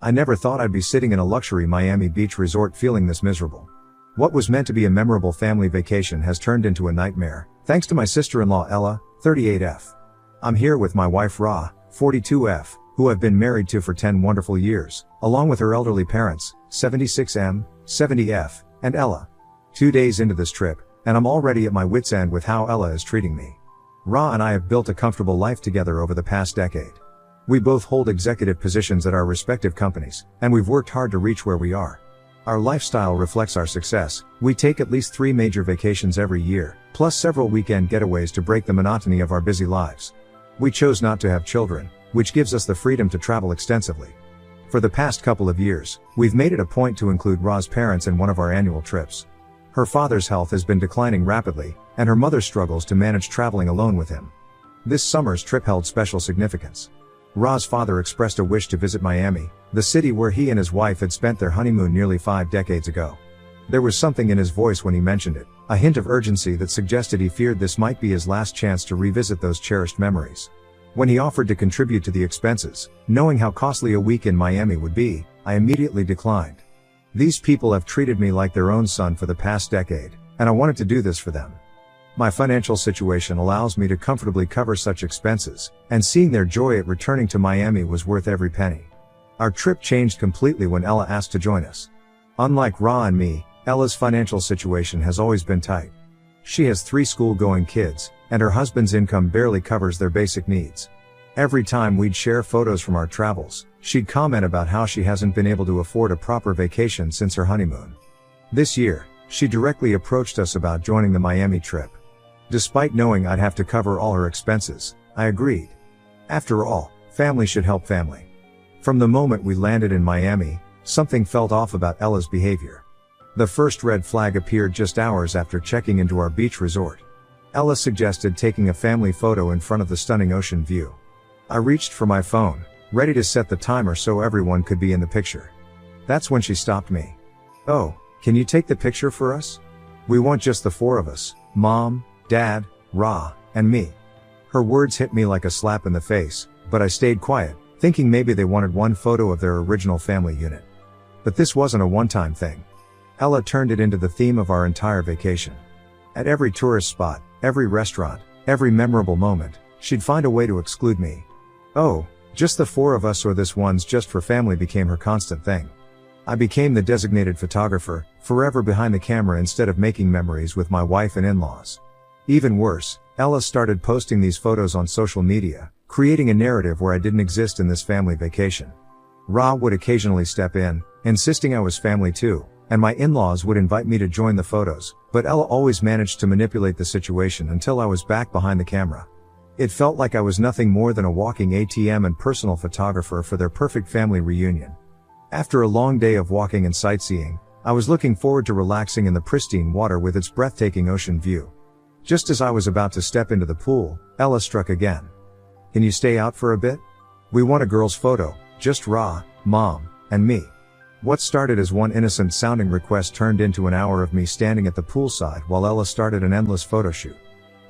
I never thought I'd be sitting in a luxury Miami Beach resort feeling this miserable. What was meant to be a memorable family vacation has turned into a nightmare, thanks to my sister-in-law Ella, 38F. I'm here with my wife Ra, 42F, who I've been married to for 10 wonderful years, along with her elderly parents, 76M, 70F, and Ella. 2 days into this trip, and I'm already at my wit's end with how Ella is treating me. Ra and I have built a comfortable life together over the past decade. We both hold executive positions at our respective companies, and we've worked hard to reach where we are. Our lifestyle reflects our success. We take at least 3 major vacations every year, plus several weekend getaways to break the monotony of our busy lives. We chose not to have children, which gives us the freedom to travel extensively. For the past couple of years, we've made it a point to include Ra's parents in one of our annual trips. Her father's health has been declining rapidly, and her mother struggles to manage traveling alone with him. This summer's trip held special significance. Ra's father expressed a wish to visit Miami, the city where he and his wife had spent their honeymoon nearly 5 decades ago. There was something in his voice when he mentioned it, a hint of urgency that suggested he feared this might be his last chance to revisit those cherished memories. When he offered to contribute to the expenses, knowing how costly a week in Miami would be, I immediately declined. These people have treated me like their own son for the past decade, and I wanted to do this for them. My financial situation allows me to comfortably cover such expenses, and seeing their joy at returning to Miami was worth every penny. Our trip changed completely when Ella asked to join us. Unlike Ra and me, Ella's financial situation has always been tight. She has 3 school-going kids, and her husband's income barely covers their basic needs. Every time we'd share photos from our travels, she'd comment about how she hasn't been able to afford a proper vacation since her honeymoon. This year, she directly approached us about joining the Miami trip. Despite knowing I'd have to cover all her expenses, I agreed. After all, family should help family. From the moment we landed in Miami, something felt off about Ella's behavior. The first red flag appeared just hours after checking into our beach resort. Ella suggested taking a family photo in front of the stunning ocean view. I reached for my phone, ready to set the timer so everyone could be in the picture. That's when she stopped me. "Oh, can you take the picture for us? We want just the 4 of us, Mom, Dad, Ra, and me." Her words hit me like a slap in the face, but I stayed quiet, thinking maybe they wanted one photo of their original family unit. But this wasn't a one-time thing. Ella turned it into the theme of our entire vacation. At every tourist spot, every restaurant, every memorable moment, she'd find a way to exclude me. "Oh, just the 4 of us, or this one's just for family," became her constant thing. I became the designated photographer, forever behind the camera instead of making memories with my wife and in-laws. Even worse, Ella started posting these photos on social media, creating a narrative where I didn't exist in this family vacation. Ra would occasionally step in, insisting I was family too, and my in-laws would invite me to join the photos, but Ella always managed to manipulate the situation until I was back behind the camera. It felt like I was nothing more than a walking ATM and personal photographer for their perfect family reunion. After a long day of walking and sightseeing, I was looking forward to relaxing in the pristine water with its breathtaking ocean view. Just as I was about to step into the pool, Ella struck again. "Can you stay out for a bit? We want a girl's photo, just Ra, Mom, and me." What started as one innocent sounding request turned into an hour of me standing at the poolside while Ella started an endless photo shoot.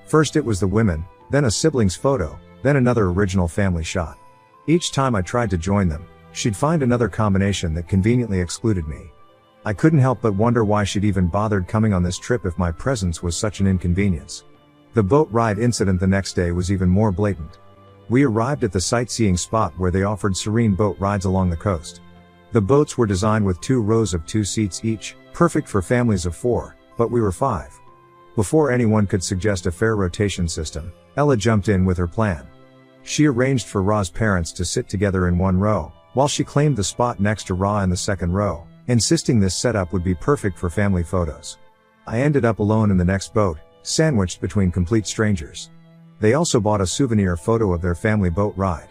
First it was the women, then a siblings photo, then another original family shot. Each time I tried to join them, she'd find another combination that conveniently excluded me. I couldn't help but wonder why she'd even bothered coming on this trip if my presence was such an inconvenience. The boat ride incident the next day was even more blatant. We arrived at the sightseeing spot where they offered serene boat rides along the coast. The boats were designed with 2 rows of 2 seats each, perfect for families of 4, but we were 5. Before anyone could suggest a fair rotation system, Ella jumped in with her plan. She arranged for Ra's parents to sit together in 1 row, while she claimed the spot next to Ra in the 2nd row, insisting this setup would be perfect for family photos. I ended up alone in the next boat, sandwiched between complete strangers. They also bought a souvenir photo of their family boat ride.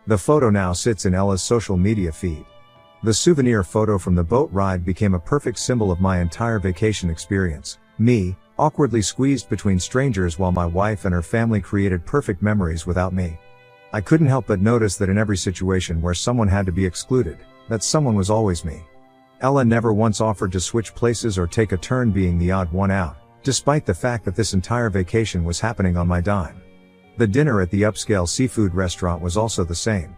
The photo now sits in Ella's social media feed. The souvenir photo from the boat ride became a perfect symbol of my entire vacation experience. Me, awkwardly squeezed between strangers while my wife and her family created perfect memories without me. I couldn't help but notice that in every situation where someone had to be excluded, that someone was always me. Ella never once offered to switch places or take a turn being the odd one out, despite the fact that this entire vacation was happening on my dime. The dinner at the upscale seafood restaurant was also the same.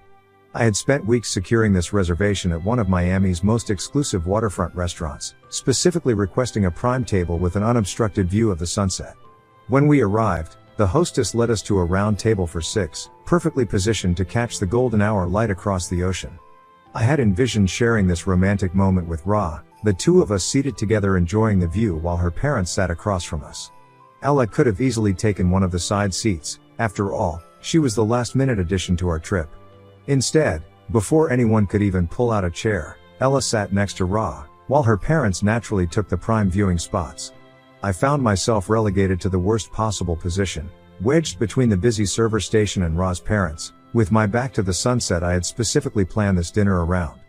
I had spent weeks securing this reservation at one of Miami's most exclusive waterfront restaurants, specifically requesting a prime table with an unobstructed view of the sunset. When we arrived, the hostess led us to a round table for 6, perfectly positioned to catch the golden hour light across the ocean. I had envisioned sharing this romantic moment with Ra, the two of us seated together enjoying the view while her parents sat across from us. Ella could have easily taken one of the side seats. After all, she was the last-minute addition to our trip. Instead, before anyone could even pull out a chair, Ella sat next to Ra, while her parents naturally took the prime viewing spots. I found myself relegated to the worst possible position, wedged between the busy server station and Ra's parents, with my back to the sunset I had specifically planned this dinner around.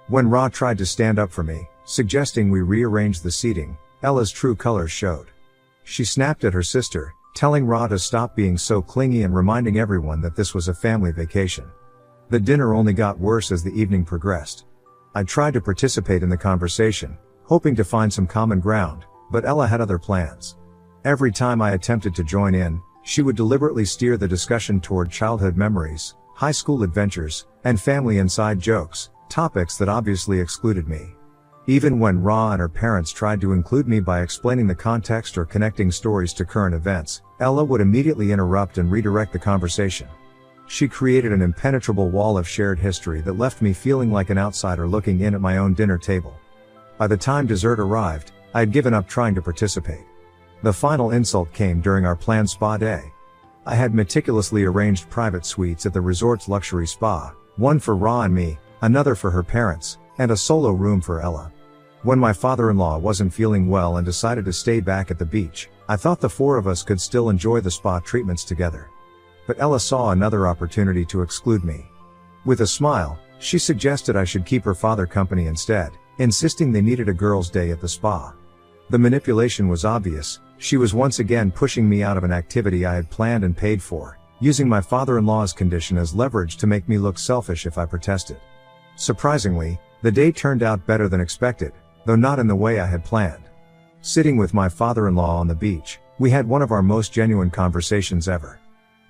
When Ra tried to stand up for me, suggesting we rearrange the seating, Ella's true colors showed. She snapped at her sister, telling Ra to stop being so clingy and reminding everyone that this was a family vacation. The dinner only got worse as the evening progressed. I tried to participate in the conversation, hoping to find some common ground, but Ella had other plans. Every time I attempted to join in, she would deliberately steer the discussion toward childhood memories, high school adventures, and family inside jokes, topics that obviously excluded me. Even when Ra and her parents tried to include me by explaining the context or connecting stories to current events, Ella would immediately interrupt and redirect the conversation. She created an impenetrable wall of shared history that left me feeling like an outsider looking in at my own dinner table. By the time dessert arrived, I had given up trying to participate. The final insult came during our planned spa day. I had meticulously arranged private suites at the resort's luxury spa, one for Ra and me, another for her parents, and a solo room for Ella. When my father-in-law wasn't feeling well and decided to stay back at the beach, I thought the 4 of us could still enjoy the spa treatments together. But Ella saw another opportunity to exclude me. With a smile, she suggested I should keep her father company instead, insisting they needed a girls' day at the spa. The manipulation was obvious. She was once again pushing me out of an activity I had planned and paid for, using my father-in-law's condition as leverage to make me look selfish if I protested. Surprisingly, the day turned out better than expected, though not in the way I had planned. Sitting with my father-in-law on the beach, we had one of our most genuine conversations ever.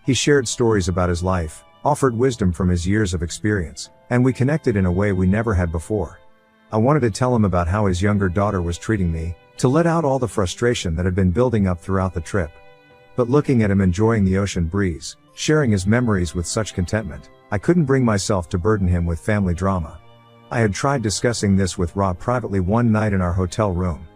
He shared stories about his life, offered wisdom from his years of experience, and we connected in a way we never had before. I wanted to tell him about how his younger daughter was treating me, to let out all the frustration that had been building up throughout the trip. But looking at him enjoying the ocean breeze, sharing his memories with such contentment, I couldn't bring myself to burden him with family drama. I had tried discussing this with Rob privately one night in our hotel room.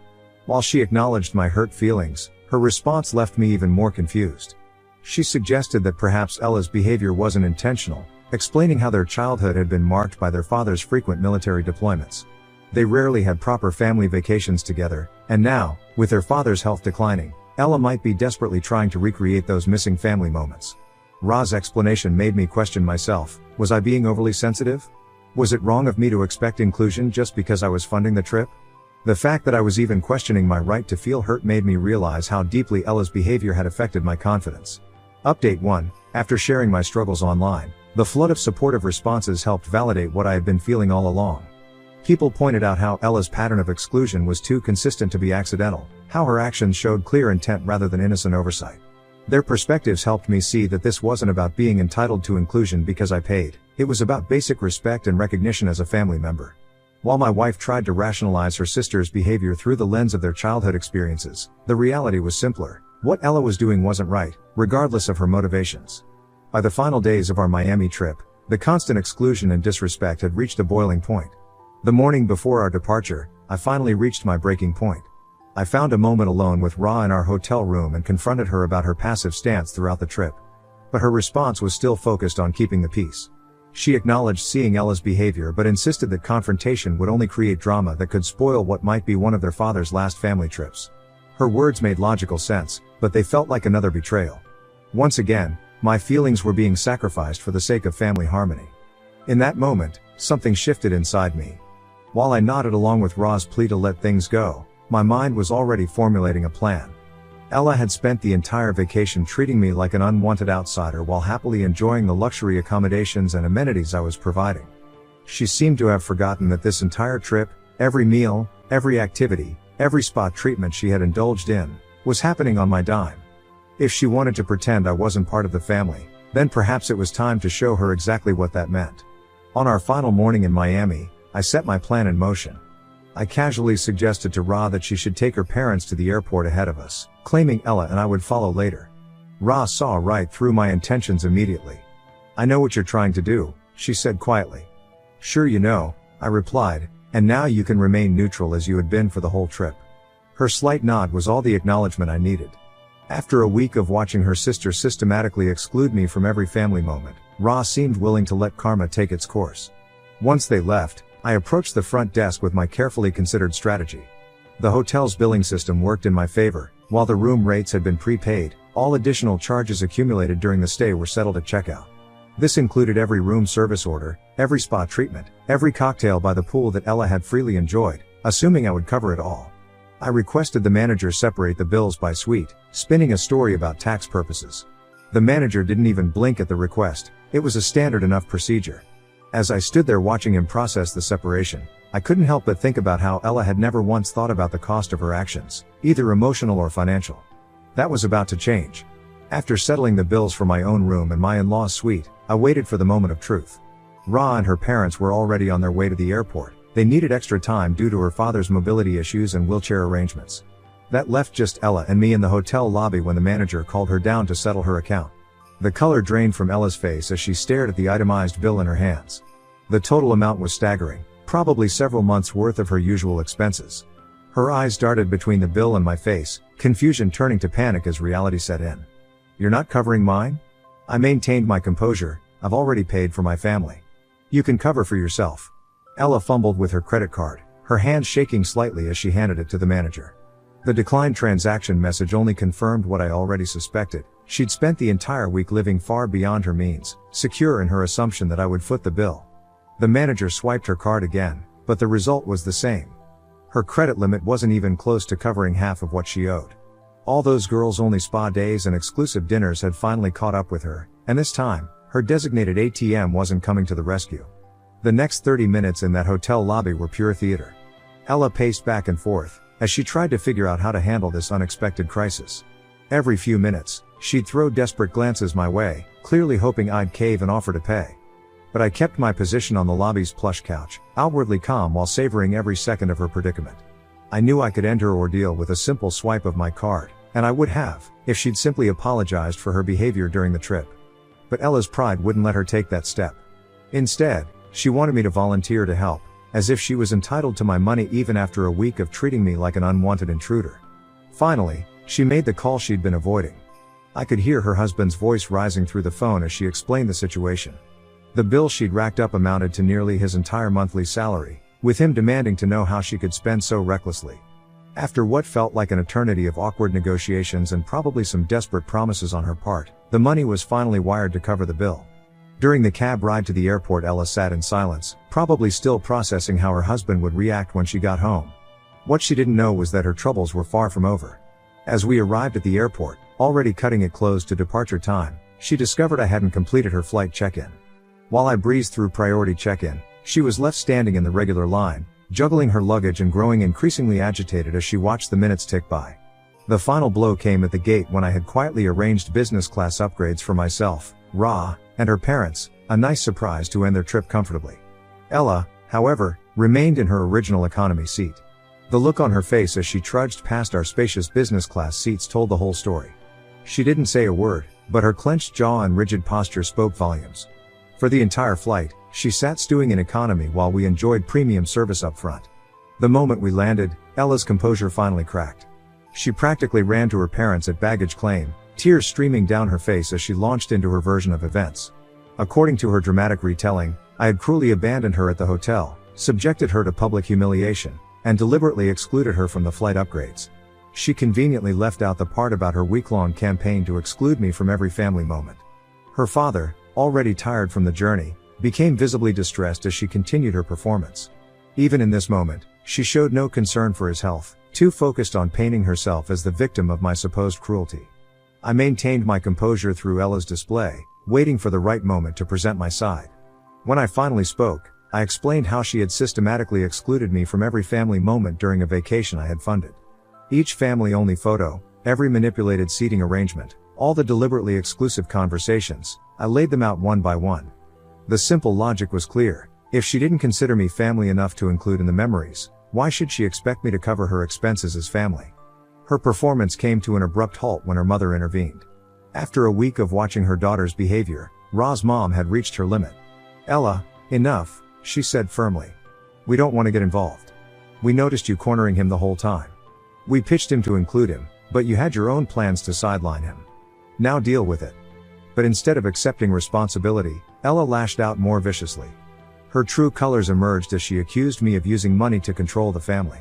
While she acknowledged my hurt feelings, her response left me even more confused. She suggested that perhaps Ella's behavior wasn't intentional, explaining how their childhood had been marked by their father's frequent military deployments. They rarely had proper family vacations together, and now, with their father's health declining, Ella might be desperately trying to recreate those missing family moments. Ra's explanation made me question myself. Was I being overly sensitive? Was it wrong of me to expect inclusion just because I was funding the trip? The fact that I was even questioning my right to feel hurt made me realize how deeply Ella's behavior had affected my confidence. Update 1. After sharing my struggles online, the flood of supportive responses helped validate what I had been feeling all along. People pointed out how Ella's pattern of exclusion was too consistent to be accidental, how her actions showed clear intent rather than innocent oversight. Their perspectives helped me see that this wasn't about being entitled to inclusion because I paid, it was about basic respect and recognition as a family member. While my wife tried to rationalize her sister's behavior through the lens of their childhood experiences, the reality was simpler. What Ella was doing wasn't right, regardless of her motivations. By the final days of our Miami trip, the constant exclusion and disrespect had reached a boiling point. The morning before our departure, I finally reached my breaking point. I found a moment alone with Ra in our hotel room and confronted her about her passive stance throughout the trip. But her response was still focused on keeping the peace. She acknowledged seeing Ella's behavior but insisted that confrontation would only create drama that could spoil what might be one of their father's last family trips. Her words made logical sense, but they felt like another betrayal. Once again, my feelings were being sacrificed for the sake of family harmony. In that moment, something shifted inside me. While I nodded along with Ra's plea to let things go, my mind was already formulating a plan. Ella had spent the entire vacation treating me like an unwanted outsider while happily enjoying the luxury accommodations and amenities I was providing. She seemed to have forgotten that this entire trip, every meal, every activity, every spa treatment she had indulged in, was happening on my dime. If she wanted to pretend I wasn't part of the family, then perhaps it was time to show her exactly what that meant. On our final morning in Miami, I set my plan in motion. I casually suggested to Ra that she should take her parents to the airport ahead of us, claiming Ella and I would follow later. Ra saw right through my intentions immediately. "I know what you're trying to do," she said quietly. "Sure you know," I replied, "and now you can remain neutral as you had been for the whole trip." Her slight nod was all the acknowledgement I needed. After a week of watching her sister systematically exclude me from every family moment, Ra seemed willing to let karma take its course. Once they left, I approached the front desk with my carefully considered strategy. The hotel's billing system worked in my favor. While the room rates had been prepaid, all additional charges accumulated during the stay were settled at checkout. This included every room service order, every spa treatment, every cocktail by the pool that Ella had freely enjoyed, assuming I would cover it all. I requested the manager separate the bills by suite, spinning a story about tax purposes. The manager didn't even blink at the request. It was a standard enough procedure. As I stood there watching him process the separation, I couldn't help but think about how Ella had never once thought about the cost of her actions, either emotional or financial. That was about to change. After settling the bills for my own room and my in-law's suite, I waited for the moment of truth. Ra and her parents were already on their way to the airport. They needed extra time due to her father's mobility issues and wheelchair arrangements. That left just Ella and me in the hotel lobby when the manager called her down to settle her account. The color drained from Ella's face as she stared at the itemized bill in her hands. The total amount was staggering, probably several months' worth of her usual expenses. Her eyes darted between the bill and my face, confusion turning to panic as reality set in. "You're not covering mine?" I maintained my composure. "I've already paid for my family. You can cover for yourself." Ella fumbled with her credit card, her hand shaking slightly as she handed it to the manager. The declined transaction message only confirmed what I already suspected. She'd spent the entire week living far beyond her means, secure in her assumption that I would foot the bill. The manager swiped her card again, but the result was the same. Her credit limit wasn't even close to covering half of what she owed. All those girls-only spa days and exclusive dinners had finally caught up with her, and this time, her designated ATM wasn't coming to the rescue. The next 30 minutes in that hotel lobby were pure theater. Ella paced back and forth, as she tried to figure out how to handle this unexpected crisis. Every few minutes, she'd throw desperate glances my way, clearly hoping I'd cave and offer to pay. But I kept my position on the lobby's plush couch, outwardly calm while savoring every second of her predicament. I knew I could end her ordeal with a simple swipe of my card, and I would have, if she'd simply apologized for her behavior during the trip. But Ella's pride wouldn't let her take that step. Instead, she wanted me to volunteer to help, as if she was entitled to my money even after a week of treating me like an unwanted intruder. Finally, she made the call she'd been avoiding. I could hear her husband's voice rising through the phone as she explained the situation. The bill she'd racked up amounted to nearly his entire monthly salary, with him demanding to know how she could spend so recklessly. After what felt like an eternity of awkward negotiations and probably some desperate promises on her part, the money was finally wired to cover the bill. During the cab ride to the airport, Ella sat in silence, probably still processing how her husband would react when she got home. What she didn't know was that her troubles were far from over. As we arrived at the airport, already cutting it close to departure time, she discovered I hadn't completed her flight check-in. While I breezed through priority check-in, she was left standing in the regular line, juggling her luggage and growing increasingly agitated as she watched the minutes tick by. The final blow came at the gate when I had quietly arranged business class upgrades for myself, Ra, and her parents, a nice surprise to end their trip comfortably. Ella, however, remained in her original economy seat. The look on her face as she trudged past our spacious business class seats told the whole story. She didn't say a word, but her clenched jaw and rigid posture spoke volumes. For the entire flight, she sat stewing in economy while we enjoyed premium service up front. The moment we landed, Ella's composure finally cracked. She practically ran to her parents at baggage claim, tears streaming down her face as she launched into her version of events. According to her dramatic retelling, I had cruelly abandoned her at the hotel, subjected her to public humiliation, and deliberately excluded her from the flight upgrades. She conveniently left out the part about her week-long campaign to exclude me from every family moment. Her father, already tired from the journey, became visibly distressed as she continued her performance. Even in this moment, she showed no concern for his health, too focused on painting herself as the victim of my supposed cruelty. I maintained my composure through Ella's display, waiting for the right moment to present my side. When I finally spoke, I explained how she had systematically excluded me from every family moment during a vacation I had funded. Each family-only photo, every manipulated seating arrangement, all the deliberately exclusive conversations, I laid them out one by one. The simple logic was clear. If she didn't consider me family enough to include in the memories, why should she expect me to cover her expenses as family? Her performance came to an abrupt halt when her mother intervened. After a week of watching her daughter's behavior, Ra's mom had reached her limit. "Ella, enough," she said firmly. "We don't want to get involved. We noticed you cornering him the whole time. We pitched him to include him, but you had your own plans to sideline him. Now deal with it." But instead of accepting responsibility, Ella lashed out more viciously. Her true colors emerged as she accused me of using money to control the family.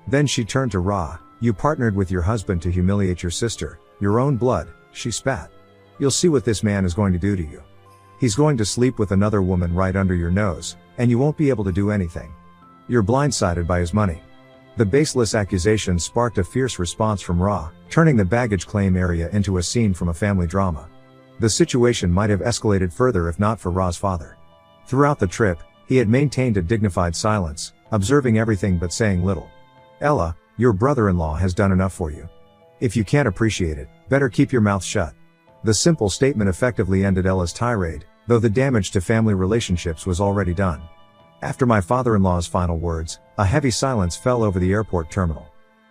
Then she turned to Ra. "You partnered with your husband to humiliate your sister, your own blood," she spat. "You'll see what this man is going to do to you. He's going to sleep with another woman right under your nose, and you won't be able to do anything. You're blindsided by his money." The baseless accusation sparked a fierce response from Ra, turning the baggage claim area into a scene from a family drama. The situation might have escalated further if not for Ra's father. Throughout the trip, he had maintained a dignified silence, observing everything but saying little. "Ella, your brother-in-law has done enough for you. If you can't appreciate it, better keep your mouth shut." The simple statement effectively ended Ella's tirade, though the damage to family relationships was already done. After my father-in-law's final words, a heavy silence fell over the airport terminal.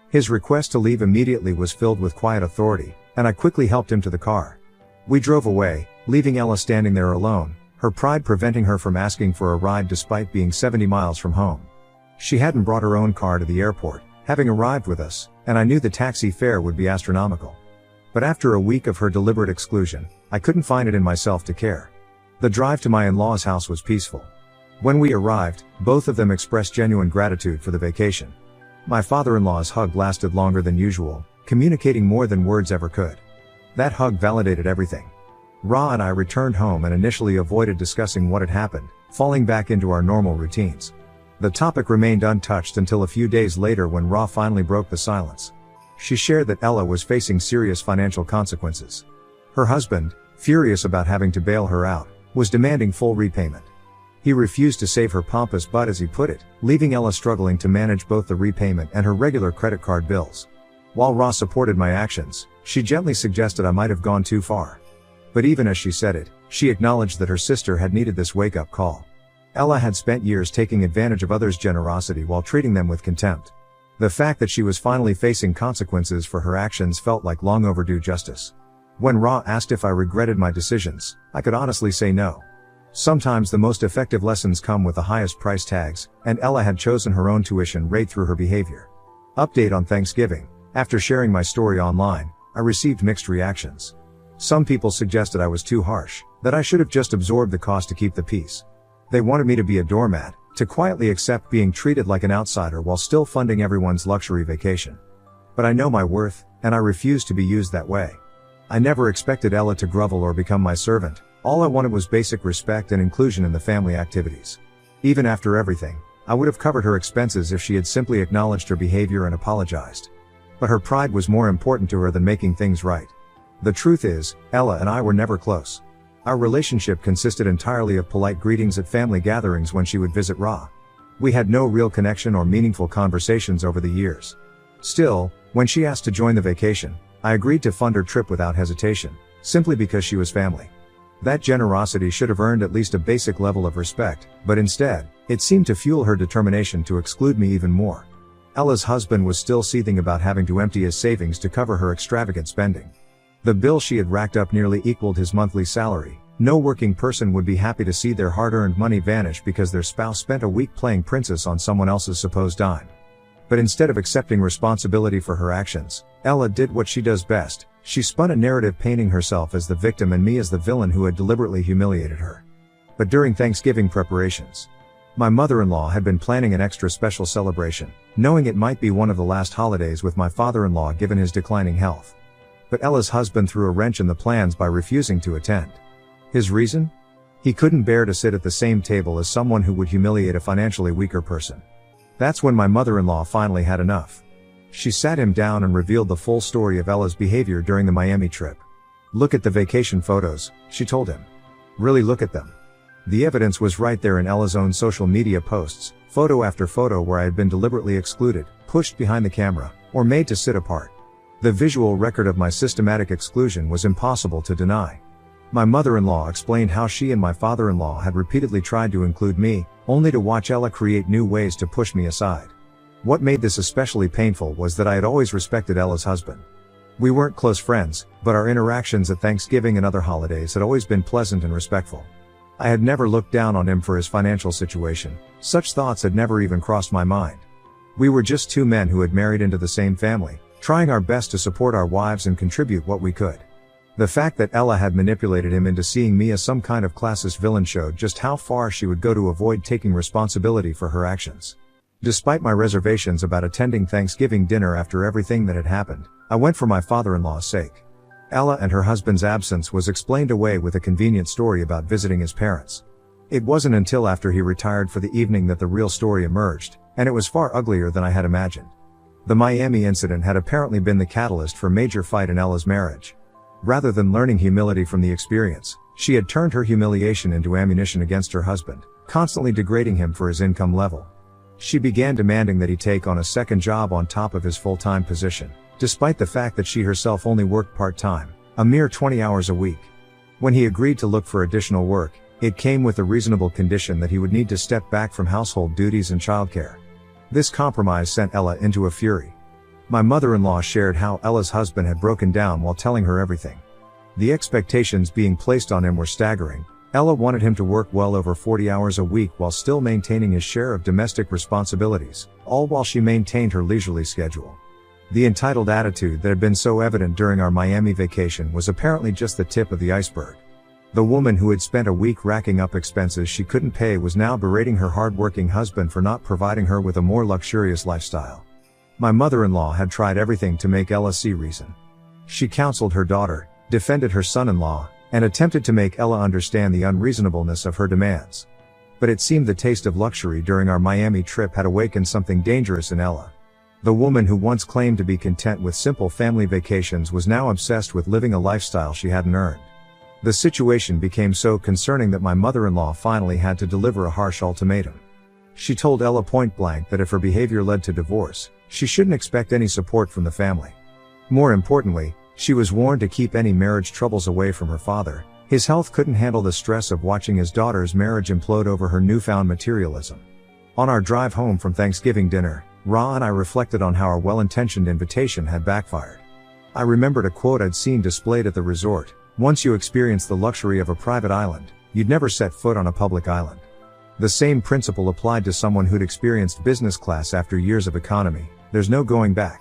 His request to leave immediately was filled with quiet authority, and I quickly helped him to the car. We drove away, leaving Ella standing there alone, her pride preventing her from asking for a ride despite being 70 miles from home. She hadn't brought her own car to the airport, having arrived with us, and I knew the taxi fare would be astronomical. But after a week of her deliberate exclusion, I couldn't find it in myself to care. The drive to my in-laws' house was peaceful. When we arrived, both of them expressed genuine gratitude for the vacation. My father-in-law's hug lasted longer than usual, communicating more than words ever could. That hug validated everything. Ra and I returned home and initially avoided discussing what had happened, falling back into our normal routines. The topic remained untouched until a few days later when Ra finally broke the silence. She shared that Ella was facing serious financial consequences. Her husband, furious about having to bail her out, was demanding full repayment. He refused to save her pompous butt, as he put it, leaving Ella struggling to manage both the repayment and her regular credit card bills. While Ra supported my actions, she gently suggested I might have gone too far. But even as she said it, she acknowledged that her sister had needed this wake-up call. Ella had spent years taking advantage of others' generosity while treating them with contempt. The fact that she was finally facing consequences for her actions felt like long overdue justice. When Ra asked if I regretted my decisions, I could honestly say no. Sometimes the most effective lessons come with the highest price tags, and Ella had chosen her own tuition rate through her behavior. Update on Thanksgiving. After sharing my story online, I received mixed reactions. Some people suggested I was too harsh, that I should have just absorbed the cost to keep the peace. They wanted me to be a doormat, to quietly accept being treated like an outsider while still funding everyone's luxury vacation. But I know my worth, and I refuse to be used that way. I never expected Ella to grovel or become my servant. All I wanted was basic respect and inclusion in the family activities. Even after everything, I would have covered her expenses if she had simply acknowledged her behavior and apologized. But her pride was more important to her than making things right. The truth is, Ella and I were never close. Our relationship consisted entirely of polite greetings at family gatherings when she would visit Ra. We had no real connection or meaningful conversations over the years. Still, when she asked to join the vacation, I agreed to fund her trip without hesitation, simply because she was family. That generosity should have earned at least a basic level of respect, but instead, it seemed to fuel her determination to exclude me even more. Ella's husband was still seething about having to empty his savings to cover her extravagant spending. The bill she had racked up nearly equaled his monthly salary. No working person would be happy to see their hard-earned money vanish because their spouse spent a week playing princess on someone else's supposed dime. But instead of accepting responsibility for her actions, Ella did what she does best. She spun a narrative painting herself as the victim and me as the villain who had deliberately humiliated her. But during Thanksgiving preparations, my mother-in-law had been planning an extra special celebration, knowing it might be one of the last holidays with my father-in-law given his declining health. But Ella's husband threw a wrench in the plans by refusing to attend. His reason? He couldn't bear to sit at the same table as someone who would humiliate a financially weaker person. That's when my mother-in-law finally had enough. She sat him down and revealed the full story of Ella's behavior during the Miami trip. "Look at the vacation photos," she told him. "Really look at them." The evidence was right there in Ella's own social media posts, photo after photo where I had been deliberately excluded, pushed behind the camera, or made to sit apart. The visual record of my systematic exclusion was impossible to deny. My mother-in-law explained how she and my father-in-law had repeatedly tried to include me, only to watch Ella create new ways to push me aside. What made this especially painful was that I had always respected Ella's husband. We weren't close friends, but our interactions at Thanksgiving and other holidays had always been pleasant and respectful. I had never looked down on him for his financial situation. Such thoughts had never even crossed my mind. We were just two men who had married into the same family, trying our best to support our wives and contribute what we could. The fact that Ella had manipulated him into seeing me as some kind of classist villain showed just how far she would go to avoid taking responsibility for her actions. Despite my reservations about attending Thanksgiving dinner after everything that had happened, I went for my father-in-law's sake. Ella and her husband's absence was explained away with a convenient story about visiting his parents. It wasn't until after he retired for the evening that the real story emerged, and it was far uglier than I had imagined. The Miami incident had apparently been the catalyst for a major fight in Ella's marriage. Rather than learning humility from the experience, she had turned her humiliation into ammunition against her husband, constantly degrading him for his income level. She began demanding that he take on a second job on top of his full-time position, despite the fact that she herself only worked part-time, a mere 20 hours a week. When he agreed to look for additional work, it came with the reasonable condition that he would need to step back from household duties and childcare. This compromise sent Ella into a fury. My mother-in-law shared how Ella's husband had broken down while telling her everything. The expectations being placed on him were staggering. Ella wanted him to work well over 40 hours a week while still maintaining his share of domestic responsibilities, all while she maintained her leisurely schedule. The entitled attitude that had been so evident during our Miami vacation was apparently just the tip of the iceberg. The woman who had spent a week racking up expenses she couldn't pay was now berating her hard-working husband for not providing her with a more luxurious lifestyle. My mother-in-law had tried everything to make Ella see reason. She counseled her daughter, defended her son-in-law, and attempted to make Ella understand the unreasonableness of her demands. But it seemed the taste of luxury during our Miami trip had awakened something dangerous in Ella. The woman who once claimed to be content with simple family vacations was now obsessed with living a lifestyle she hadn't earned. The situation became so concerning that my mother-in-law finally had to deliver a harsh ultimatum. She told Ella point blank that if her behavior led to divorce, she shouldn't expect any support from the family. More importantly, she was warned to keep any marriage troubles away from her father. His health couldn't handle the stress of watching his daughter's marriage implode over her newfound materialism. On our drive home from Thanksgiving dinner, Ra and I reflected on how our well-intentioned invitation had backfired. I remembered a quote I'd seen displayed at the resort: "Once you experience the luxury of a private island, you'd never set foot on a public island." The same principle applied to someone who'd experienced business class after years of economy. There's no going back.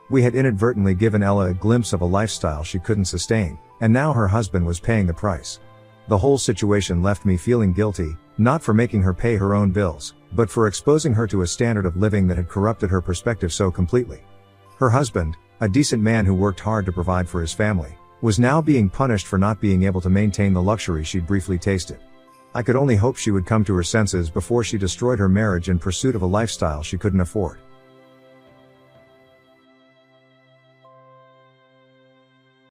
We had inadvertently given Ella a glimpse of a lifestyle she couldn't sustain, and now her husband was paying the price. The whole situation left me feeling guilty, not for making her pay her own bills, but for exposing her to a standard of living that had corrupted her perspective so completely. Her husband, a decent man who worked hard to provide for his family, was now being punished for not being able to maintain the luxury she'd briefly tasted. I could only hope she would come to her senses before she destroyed her marriage in pursuit of a lifestyle she couldn't afford.